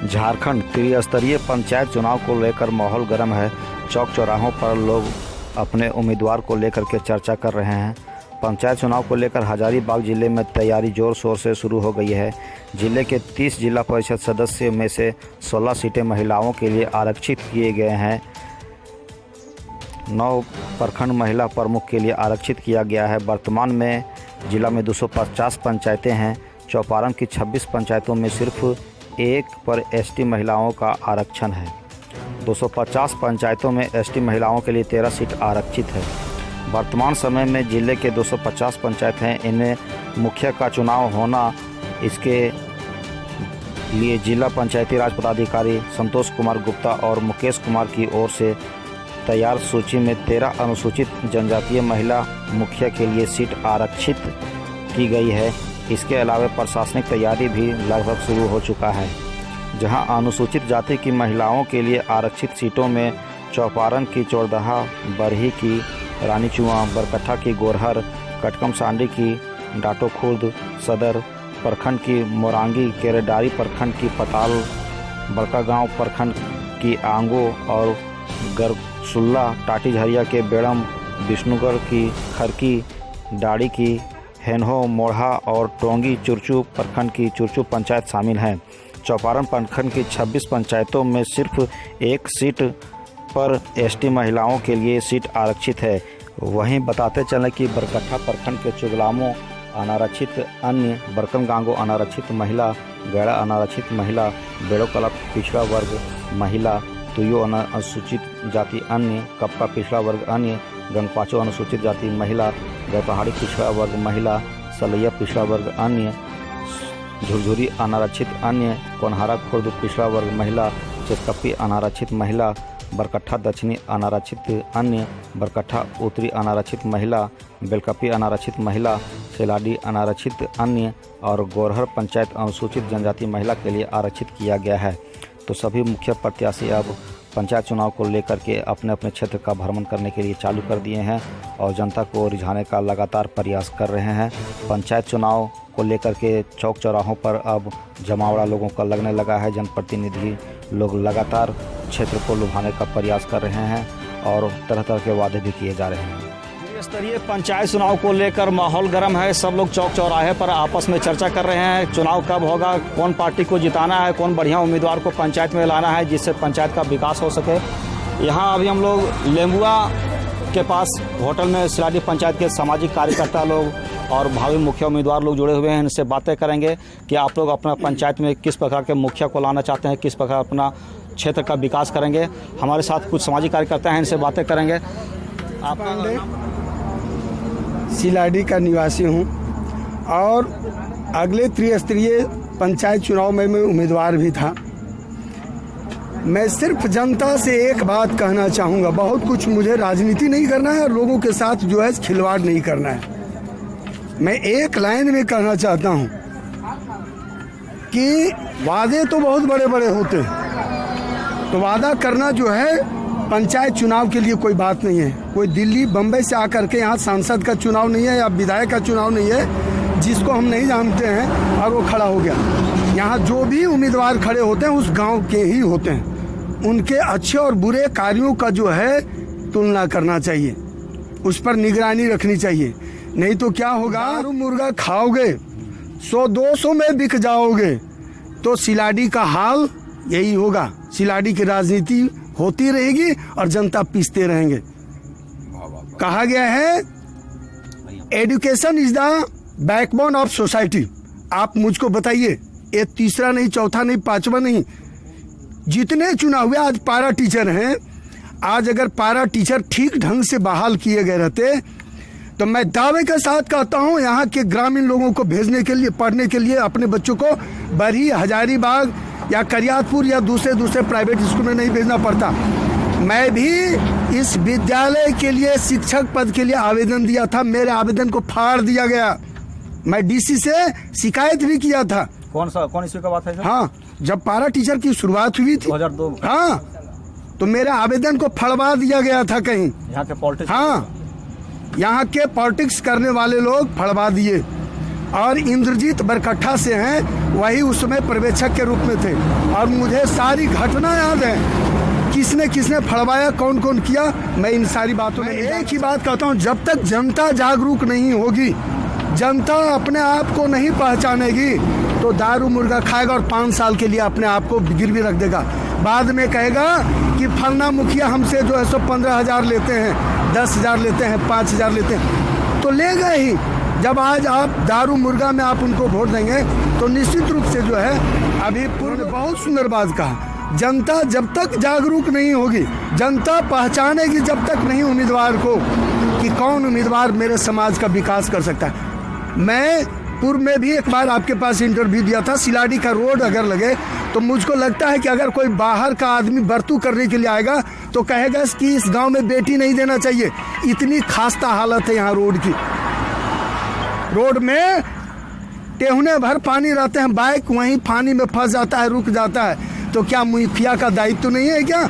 झारखंड त्रिस्तरीय पंचायत चुनाव को लेकर माहौल गर्म है। चौक चौराहों पर लोग अपने उम्मीदवार को लेकर के चर्चा कर रहे हैं। पंचायत चुनाव को लेकर हजारीबाग जिले में तैयारी जोर शोर से शुरू हो गई है। जिले के 30 जिला परिषद सदस्य में से 16 सीटें महिलाओं के लिए आरक्षित किए गए हैं। 9 प्रखंड महिला प्रमुख के लिए आरक्षित किया गया है। वर्तमान में जिला में 250 पंचायतें हैं। चौपारण की 26 पंचायतों में सिर्फ 1 पर एसटी महिलाओं का आरक्षण है। 250 पंचायतों में एसटी महिलाओं के लिए 13 सीट आरक्षित है। वर्तमान समय में जिले के 250 पंचायत हैं। इनमें मुखिया का चुनाव होना, इसके लिए जिला पंचायती राज पदाधिकारी संतोष कुमार गुप्ता और मुकेश कुमार की ओर से तैयार सूची में 13 अनुसूचित जनजातीय महिला मुखिया के लिए सीट आरक्षित की गई है। इसके अलावा प्रशासनिक तैयारी भी लगभग शुरू हो चुका है, जहां अनुसूचित जाति की महिलाओं के लिए आरक्षित सीटों में चौपारण की चौरदहा, बरही की रानीचुआ, बरकट्ठा की गोरहर, कटकम सांडी की डाटो खुर्द सदर प्रखंड की मोरांगी, केरेडारी प्रखंड की पताल, बड़कागांव प्रखंड की आंगो और गरसुल्ला, टाटीझरिया के बेड़म, विष्णुगढ़ की खरकी, डाड़ी की हेन्हो, मोढ़ा और टोंगी चुरचू प्रखंड की चुरचू पंचायत शामिल हैं। चौपारण प्रखंड की 26 पंचायतों में सिर्फ 1 सीट पर एसटी महिलाओं के लिए सीट आरक्षित है। वहीं बताते चलें कि बरकट्ठा प्रखंड के चुगलामो अनारक्षित, अन्य बरकमगांगो अनारक्षित महिला, गैड़ा अनारक्षित महिला, बेड़ोकला पिछड़ा वर्ग महिला, तुयो अनुसूचित जाति अन्य, कपका पिछड़ा वर्ग अन्य, गंगपाचो अनुसूचित जाति महिला, गौपहाड़ी पिछड़ा वर्ग महिला, सलैया पिछड़ा वर्ग अन्य, झुरझुरी अनारक्षित अन्य, कोनहारा खुर्द पिछड़ा वर्ग महिला, चितकप्पी अनारक्षित महिला, बरकट्ठा दक्षिणी अनारक्षित अन्य, बरकट्ठा उत्तरी अनारक्षित महिला, बेलकप्पी अनारक्षित महिला, सेलाडी अनारक्षित अन्य और गोरहर पंचायत अनुसूचित जनजाति महिला के लिए आरक्षित किया गया है। तो सभी मुख्य प्रत्याशी अब पंचायत चुनाव को लेकर के अपने अपने क्षेत्र का भ्रमण करने के लिए चालू कर दिए हैं और जनता को रिझाने का लगातार प्रयास कर रहे हैं। पंचायत चुनाव को लेकर के चौक चौराहों पर अब जमावड़ा लोगों का लगने लगा है। जनप्रतिनिधि लोग लगातार क्षेत्र को लुभाने का प्रयास कर रहे हैं और तरह तरह के वादे भी किए जा रहे हैं। स्तरीय पंचायत चुनाव को लेकर माहौल गर्म है। सब लोग चौक चौराहे पर आपस में चर्चा कर रहे हैं। चुनाव कब होगा, कौन पार्टी को जिताना है, कौन बढ़िया उम्मीदवार को पंचायत में लाना है जिससे पंचायत का विकास हो सके। यहाँ अभी हम लोग लेम्बुआ के पास होटल में सिलाडी पंचायत के सामाजिक कार्यकर्ता लोग और भावी मुखिया उम्मीदवार लोग जुड़े हुए हैं। इनसे बातें करेंगे कि आप लोग अपना पंचायत में किस प्रकार के मुखिया को लाना चाहते हैं, किस प्रकार अपना क्षेत्र का विकास करेंगे। हमारे साथ कुछ सामाजिक कार्यकर्ता हैं, इनसे बातें करेंगे। आप सिलाडी का निवासी हूं और अगले त्रिस्तरीय पंचायत चुनाव में मैं उम्मीदवार भी था। मैं सिर्फ जनता से एक बात कहना चाहूँगा, बहुत कुछ मुझे राजनीति नहीं करना है, लोगों के साथ जो है खिलवाड़ नहीं करना है। मैं एक लाइन में कहना चाहता हूँ कि वादे तो बहुत बड़े बड़े होते हैं, तो वादा करना जो है पंचायत चुनाव के लिए कोई बात नहीं है। कोई दिल्ली बम्बई से आकर के यहाँ सांसद का चुनाव नहीं है या विधायक का चुनाव नहीं है जिसको हम नहीं जानते हैं और वो खड़ा हो गया। यहाँ जो भी उम्मीदवार खड़े होते हैं उस गांव के ही होते हैं। उनके अच्छे और बुरे कार्यों का जो है तुलना करना चाहिए, उस पर निगरानी रखनी चाहिए। नहीं तो क्या होगा, मुर्गा खाओगे 100-200 में बिक जाओगे, तो सिलाडी का हाल यही होगा। सिलाडी की राजनीति होती रहेगी और जनता पीसते रहेंगे। कहा गया है education is the backbone of society. आप मुझको बताइए, ये तीसरा नहीं, चौथा नहीं, पांचवा नहीं, जितने चुनाव हुए आज पारा टीचर हैं। आज अगर पारा टीचर ठीक ढंग से बहाल किए गए रहते तो मैं दावे के साथ कहता हूं यहाँ के ग्रामीण लोगों को भेजने के लिए, पढ़ने के लिए अपने बच्चों को बरही, हजारीबाग या करियातपुर या दूसरे प्राइवेट स्कूल में नहीं भेजना पड़ता। मैं भी इस विद्यालय के लिए शिक्षक पद के लिए आवेदन दिया था, मेरे आवेदन को फाड़ दिया गया। मैं डीसी से शिकायत भी किया था। कौन इसी का बात है? हाँ, जब पारा टीचर की शुरुआत हुई थी 2002। हाँ, तो मेरे आवेदन को फड़वा दिया गया था कहीं। यहाँ के पॉलिटिक्स, हाँ, यहाँ के पॉलिटिक्स करने वाले लोग फड़वा दिए और इंद्रजीत बरकट्ठा से हैं, वही उस समय पर्यवेक्षक के रूप में थे। और मुझे सारी घटना याद है, किसने किसने फड़वाया, कौन कौन किया, मैं इन सारी बातों में एक ही बात कहता हूँ, जब तक जनता जागरूक नहीं होगी, जनता अपने आप को नहीं पहचानेगी, तो दारू मुर्गा खाएगा और 5 साल के लिए अपने आप को गिरवी रख देगा। बाद में कहेगा कि फलना मुखिया हमसे जो है सो 15,000 लेते हैं, 10,000 लेते हैं, 5,000 लेते हैं, तो लेगा ही। जब आज आप दारू मुर्गा में आप उनको वोट देंगे तो निश्चित रूप से जो है, अभी पूर्ण बहुत सुंदर बात कहा, जनता जब तक जागरूक नहीं होगी, जनता पहचानेगी जब तक नहीं उम्मीदवार को कि कौन उम्मीदवार मेरे समाज का विकास कर सकता है। मैं पूर्व में भी एक बार आपके पास इंटरव्यू दिया था, सिलाडी का रोड अगर लगे तो मुझको लगता है कि अगर कोई बाहर का आदमी बर्तू करने के लिए आएगा तो कहेगा कि इस गांव में बेटी नहीं देना चाहिए। इतनी खास्ता हालत है यहाँ रोड की। रोड में टेहने भर पानी रहते हैं, बाइक वहीं पानी में फंस जाता है, रुक जाता है। तो क्या मुखिया का दायित्व तो नहीं है क्या?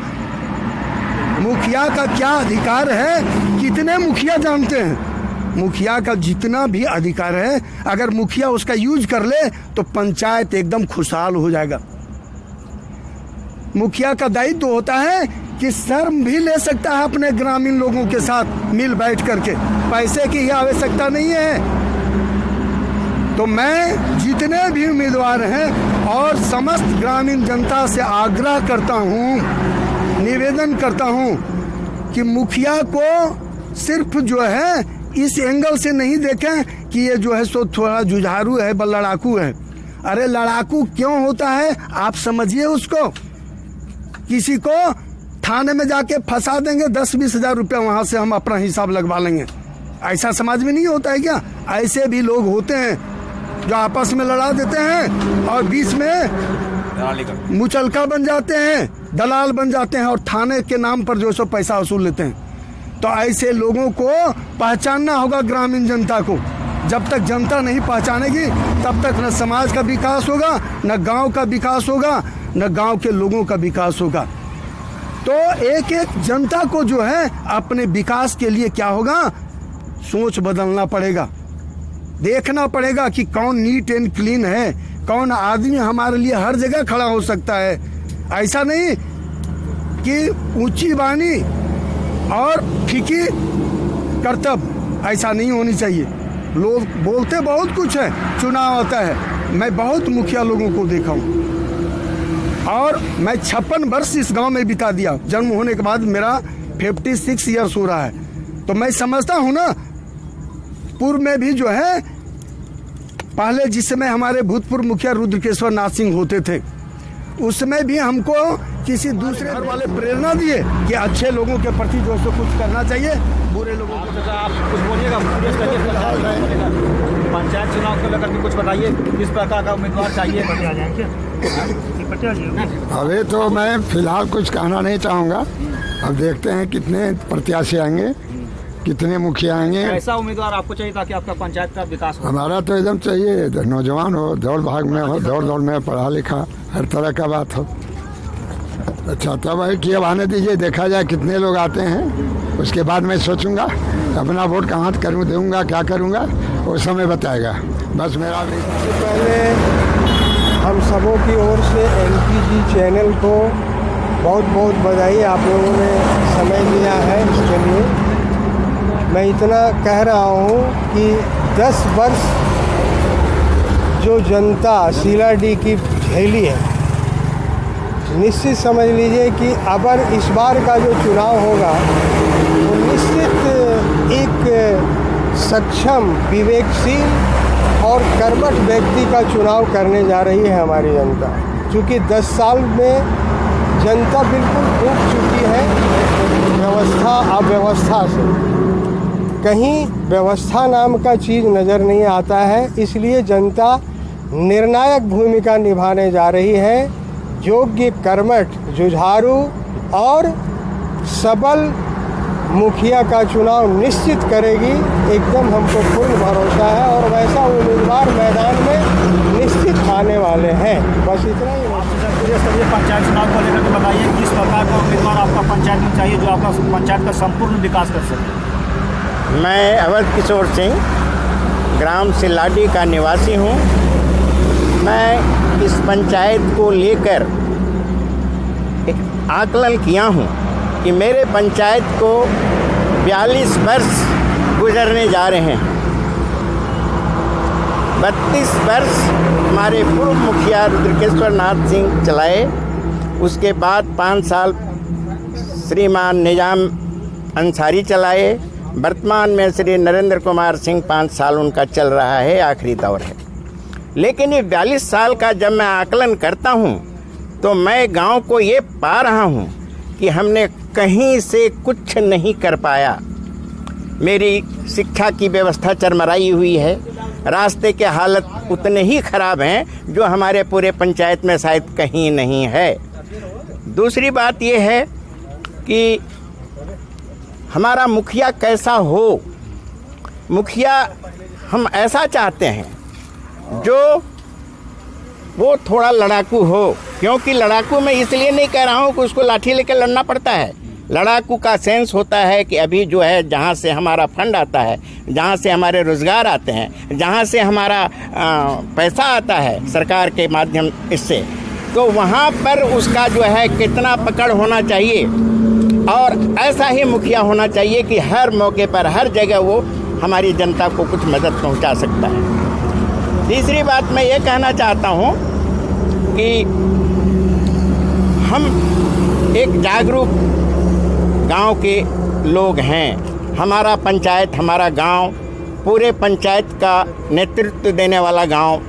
मुखिया का क्या अधिकार है? कितने मुखिया जानते हैं? मुखिया का जितना भी अधिकार है, अगर मुखिया उसका यूज कर ले तो पंचायत एकदम खुशहाल हो जाएगा। मुखिया का दायित्व होता है कि शर्म भी ले सकता है अपने ग्रामीण लोगों के साथ मिल बैठ करके, पैसे की ही आवश्यकता नहीं है। तो मैं जितने भी उम्मीदवार हैं और समस्त ग्रामीण जनता से आग्रह करता हूं, निवेदन करता हूं कि मुखिया को सिर्फ जो है इस एंगल से नहीं देखें कि ये जो है सो थोड़ा जुझारू है, लड़ाकू है। अरे लड़ाकू क्यों होता है आप समझिए उसको। किसी को थाने में जाके फंसा देंगे, 10-20 हजार रुपया वहां से हम अपना हिसाब लगवा लेंगे। ऐसा समाज में नहीं होता है क्या? ऐसे भी लोग होते हैं जो आपस में लड़ा देते हैं और बीच में मुचलका बन जाते हैं, दलाल बन जाते हैं और थाने के नाम पर जो सो पैसा वसूल लेते हैं। तो ऐसे लोगों को पहचानना होगा ग्रामीण जनता को। जब तक जनता नहीं पहचानेगी तब तक न समाज का विकास होगा, न गांव का विकास होगा, न गांव के लोगों का विकास होगा। तो एक एक जनता को जो है अपने विकास के लिए क्या होगा, सोच बदलना पड़ेगा। देखना पड़ेगा कि कौन नीट एंड क्लीन है, कौन आदमी हमारे लिए हर जगह खड़ा हो सकता है। ऐसा नहीं कि ऊंची वाणी और फीकी करतब, ऐसा नहीं होनी चाहिए। लोग बोलते बहुत कुछ है, चुनाव आता है। मैं बहुत मुखिया लोगों को देखा हूँ और मैं 56 वर्ष इस गांव में बिता दिया। जन्म होने के बाद मेरा 56 ईयर्स हो रहा है। तो मैं समझता हूँ ना, पूर्व में भी जो है पहले जिस समय हमारे भूतपूर्व मुखिया रुद्रकेश्वर नाथ सिंह होते थे, उसमें भी हमको किसी दूसरे घर वाले प्रेरणा दिए कि अच्छे लोगों के प्रति जो सो कुछ करना चाहिए, बुरे लोगों को। आप कुछ बोलिएगा, पंचायत चुनाव को लेकर के कुछ बताइए, किस प्रकार का उम्मीदवार चाहिए? अभी तो मैं फिलहाल कुछ कहना नहीं चाहूँगा। अब देखते हैं कितने प्रत्याशी आएंगे, कितने मुखिया आएंगे। ऐसा उम्मीदवार आपको चाहिए ताकि आपका पंचायत का विकास हो? हमारा तो एकदम चाहिए नौजवान हो, दौड़ भाग में हो, दौड़ में पढ़ा लिखा, हर तरह का बात हो। अच्छा तब है कि अब आने दीजिए, देखा जाए कितने लोग आते हैं, उसके बाद मैं सोचूंगा अपना वोट कहाँ करूँ, दूंगा क्या करूँगा, वो समय बताएगा। बस मेरा भी पहले हम सबों की ओर से LPG चैनल को बहुत बहुत बधाई, आप लोगों ने समय दिया है इसके लिए। मैं इतना कह रहा हूँ कि 10 वर्ष जो जनता सीलाडी की झेली है, निश्चित समझ लीजिए कि अगर इस बार का जो चुनाव होगा तो निश्चित एक सक्षम, विवेकशील और कर्मठ व्यक्ति का चुनाव करने जा रही है हमारी जनता। क्योंकि 10 साल में जनता बिल्कुल ऊब चुकी है व्यवस्था अव्यवस्था से। कहीं व्यवस्था नाम का चीज़ नज़र नहीं आता है, इसलिए जनता निर्णायक भूमिका निभाने जा रही है। योग्य, कर्मठ, जुझारू और सबल मुखिया का चुनाव निश्चित करेगी, एकदम हमको पूर्ण भरोसा है। और वैसा उम्मीदवार मैदान में निश्चित आने वाले हैं। बस इतना ही। पंचायत चुनाव को लेकर के बताइए, किस प्रकार का उम्मीदवार आपका पंचायत में चाहिए जो आपका पंचायत का संपूर्ण विकास कर सके? मैं अवध किशोर सिंह ग्राम सिलाडी का निवासी हूँ। मैं इस पंचायत को लेकर एक आकलन किया हूँ कि मेरे पंचायत को 42 वर्ष गुजरने जा रहे हैं। 32 वर्ष हमारे पूर्व मुखिया रुद्रकेश्वर नाथ सिंह चलाए, उसके बाद 5 साल श्रीमान निजाम अंसारी चलाए, वर्तमान में श्री नरेंद्र कुमार सिंह 5 साल उनका चल रहा है, आखिरी दौर है। लेकिन ये 42 साल का जब मैं आकलन करता हूँ तो मैं गांव को ये पा रहा हूँ कि हमने कहीं से कुछ नहीं कर पाया। मेरी शिक्षा की व्यवस्था चरमराई हुई है, रास्ते के हालत उतने ही खराब हैं जो हमारे पूरे पंचायत में शायद कहीं नहीं है। दूसरी बात ये है कि हमारा मुखिया कैसा हो। मुखिया हम ऐसा चाहते हैं जो वो थोड़ा लड़ाकू हो, क्योंकि लड़ाकू मैं इसलिए नहीं कह रहा हूँ कि उसको लाठी लेकर लड़ना पड़ता है। लड़ाकू का सेंस होता है कि अभी जो है जहाँ से हमारा फंड आता है, जहाँ से हमारे रोज़गार आते हैं, जहाँ से हमारा पैसा आता है सरकार के माध्यम इससे, तो वहाँ पर उसका जो है कितना पकड़ होना चाहिए और ऐसा ही मुखिया होना चाहिए कि हर मौके पर हर जगह वो हमारी जनता को कुछ मदद पहुँचा सकता है। तीसरी बात मैं ये कहना चाहता हूँ कि हम एक जागरूक गांव के लोग हैं। हमारा पंचायत, हमारा गांव पूरे पंचायत का नेतृत्व देने वाला गांव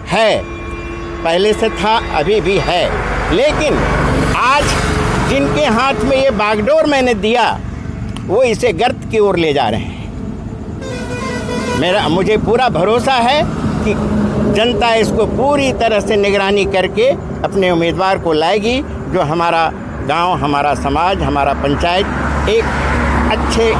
है, पहले से था, अभी भी है। लेकिन आज जिनके हाथ में ये बागडोर मैंने दिया वो इसे गर्त की ओर ले जा रहे हैं। मुझे पूरा भरोसा है कि जनता इसको पूरी तरह से निगरानी करके अपने उम्मीदवार को लाएगी, जो हमारा गांव, हमारा समाज, हमारा पंचायत एक अच्छे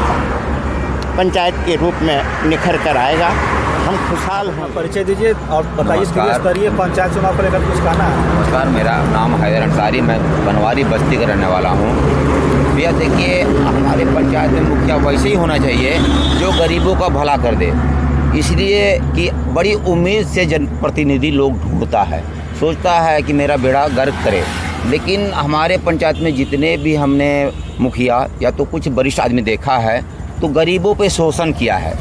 पंचायत के रूप में निखर कर आएगा। हम खुशहाल हैं। परिचय दीजिए और बताइए स्तरीय पंचायत चुनाव को लेकर कुछ कहना है। नमस्कार, मेरा नाम हैदर अंसारी, मैं बनवारी बस्ती का रहने वाला हूँ। भैया देखिए, हमारे पंचायत में मुखिया वैसे ही होना चाहिए जो गरीबों का भला कर दे, इसलिए कि बड़ी उम्मीद से जनप्रतिनिधि लोग ढूंढता है, सोचता है कि मेरा बेड़ा गर्क करे। लेकिन हमारे पंचायत में जितने भी हमने मुखिया या तो कुछ वरिष्ठ आदमी देखा है तो गरीबों पे शोषण किया है।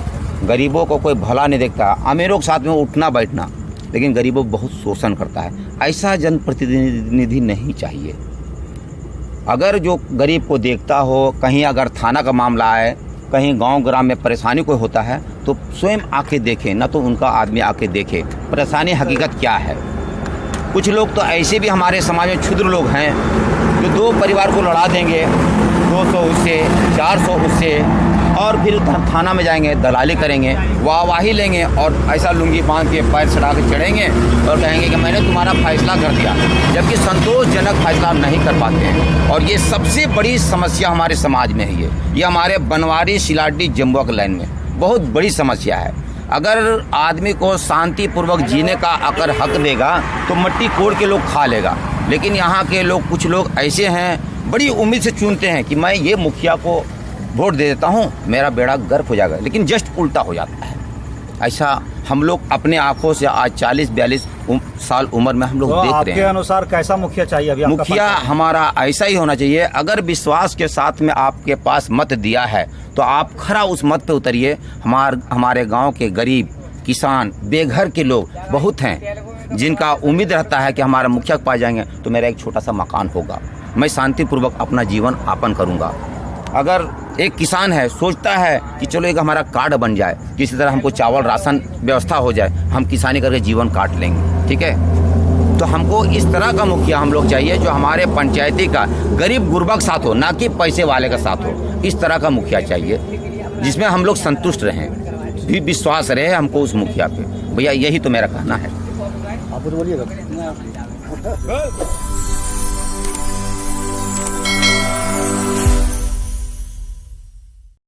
गरीबों को कोई भला नहीं देखता, अमीरों के साथ में उठना बैठना, लेकिन गरीबों बहुत शोषण करता है। ऐसा जनप्रतिनिधि नहीं चाहिए। अगर जो गरीब को देखता हो, कहीं अगर थाना का मामला आए, कहीं गांव ग्राम में परेशानी कोई होता है तो स्वयं आके देखें, ना तो उनका आदमी आके देखे परेशानी हकीकत क्या है। कुछ लोग तो ऐसे भी हमारे समाज में क्षुद्र लोग हैं जो 2 परिवार को लड़ा देंगे, 200 उससे, 400 उससे, और फिर थाना में जाएंगे, दलाली करेंगे, वाहवाही लेंगे और ऐसा लुंगी बांध के पैर चढ़ा के चढ़ेंगे और कहेंगे कि मैंने तुम्हारा फैसला कर दिया, जबकि संतोषजनक फैसला नहीं कर पाते हैं। और ये सबसे बड़ी समस्या हमारे समाज में है। ये हमारे बनवारी सिलाडी जम्बुआ के लाइन में बहुत बड़ी समस्या है। अगर आदमी को शांतिपूर्वक जीने का अगर हक देगा तो मट्टी कोड़ के लोग खा लेगा। लेकिन यहाँ के लोग, कुछ लोग ऐसे हैं, बड़ी उम्मीद से चुनते हैं कि मैं ये मुखिया को वोट दे देता हूँ, मेरा बेड़ा गर्क हो जाएगा, लेकिन जस्ट उल्टा हो जाता है। ऐसा हम लोग अपने आंखों से आज 40-42 साल उम्र में हम लोग देख रहे हैं। आपके अनुसार कैसा मुखिया चाहिए? अभी मुखिया हमारा ऐसा ही होना चाहिए। अगर विश्वास के साथ में आपके पास मत दिया है तो आप खरा उस मत पे उतरिए। हमारे गांव के गरीब किसान, बेघर के लोग बहुत हैं जिनका उम्मीद रहता है कि हमारा मुखिया के पास जाएंगे तो मेरा एक छोटा सा मकान होगा, मैं शांतिपूर्वक अपना जीवन यापन करूँगा। अगर एक किसान है, सोचता है कि चलो एक हमारा कार्ड बन जाए, किसी तरह हमको चावल राशन व्यवस्था हो जाए, हम किसानी करके जीवन काट लेंगे, ठीक है। तो हमको इस तरह का मुखिया हम लोग चाहिए जो हमारे पंचायती का गरीब गुरबा के साथ हो, ना कि पैसे वाले का साथ हो। इस तरह का मुखिया चाहिए जिसमें हम लोग संतुष्ट रहें, भी विश्वास रहे हमको उस मुखिया पे। भैया यही तो मेरा कहना है। आप बोलिएगा।